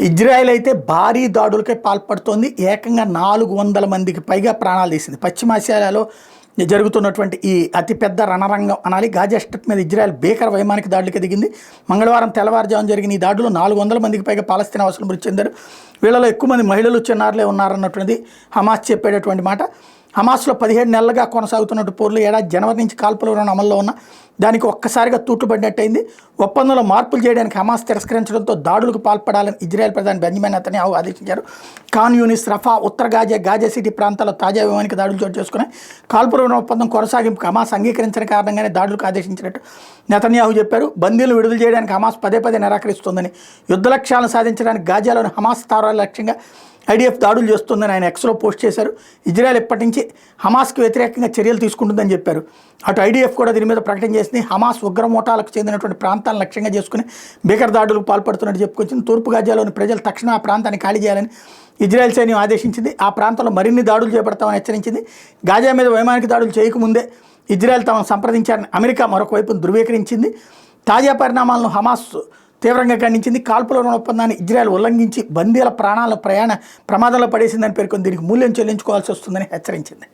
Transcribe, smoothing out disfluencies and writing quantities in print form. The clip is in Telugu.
ఇజ్రాయెల్ అయితే భారీ దాడులకే పాల్పడుతోంది. ఏకంగా 400 మందికి పైగా ప్రాణాలు తీసింది. పశ్చిమాసియాలో జరుగుతున్నటువంటి ఈ అతిపెద్ద రణరంగం అనాలి. గాజా స్ట్రిప్ మీద ఇజ్రాయెల్ భీకర వైమానిక దాడులకి దిగింది. మంగళవారం తెల్లవారుజామున జరిగిన ఈ దాడులు 400 మందికి పైగా పాలస్తీనా వాసులు మృతి చెందారు. వీళ్ళలో ఎక్కువ మంది మహిళలు, చిన్నారులే ఉన్నారన్నటువంటిది హమాస్ చెప్పేటటువంటి మాట. హమాస్లో 17 నెలలుగా కొనసాగుతున్నట్టు పోర్లు ఏడాది జనవరి నుంచి కాల్పుల విరమణ అమల్లో ఉన్న దానికి ఒక్కసారిగా తూట్లుపడినట్టయింది. ఒప్పందంలో మార్పులు చేయడానికి హమాస్ తిరస్కరించడంతో దాడులకు పాల్పడాలని ఇజ్రాయెల్ ప్రధాని బెంజమిన్ నెతన్యాహు ఆదేశించారు. ఖాన్ యూనిస్, రఫా, ఉత్తర గాజా, గాజా సిటీ ప్రాంతాల్లో తాజా వైమానిక దాడులు చోటు చేసుకున్నాయి. కాల్పుల విరమణ ఒప్పందం కొనసాగింపుకు హమాస్ అంగీకరించిన కారణంగానే దాడులకు ఆదేశించినట్టు నెతన్యాహు చెప్పారు. బందీలను విడుదల చేయడానికి హమాస్ పదే నిరాకరిస్తోందని, యుద్ధ లక్ష్యాలను సాధించడానికి గాజాలోని హమాస్ స్థావరాల లక్ష్యంగా ఐడిఎఫ్ దాడులు చేస్తుందని ఆయన ఎక్స్లో పోస్ట్ చేశారు. ఇజ్రాయెల్ ఇప్పటి నుంచి హమాస్కి వ్యతిరేకంగా చర్యలు తీసుకుంటుందని చెప్పారు. అటు ఐడిఎఫ్ కూడా దీని మీద ప్రకటన చేసింది. హమాస్ ఉగ్రమూటాలకు చెందినటువంటి ప్రాంతాలను లక్ష్యంగా చేసుకుని భీకర దాడులకు పాల్పడుతున్నట్టు చెప్పుకొచ్చింది. తూర్పు గాజాలోని ప్రజలు తక్షణం ఆ ప్రాంతాన్ని ఖాళీ చేయాలని ఇజ్రాయెల్ సైన్యం ఆదేశించింది. ఆ ప్రాంతంలో మరిన్ని దాడులు చేపడతామని హెచ్చరించింది. గాజా మీద వైమానిక దాడులు చేయకముందే ఇజ్రాయెల్ తమను సంప్రదించారని అమెరికా మరొక వైపును ధృవీకరించింది. తాజా పరిణామాలను హమాస్ తీవ్రంగా ఖండించింది. కాల్పుల విరమణ ఒప్పందాన్ని ఇజ్రాయెల్ ఉల్లంఘించి బందీల ప్రాణాల ప్రమాదంలో పడేసిందని పేర్కొంది. దీనికి మూల్యం చెల్లించుకోవాల్సి వస్తుందని హెచ్చరించింది.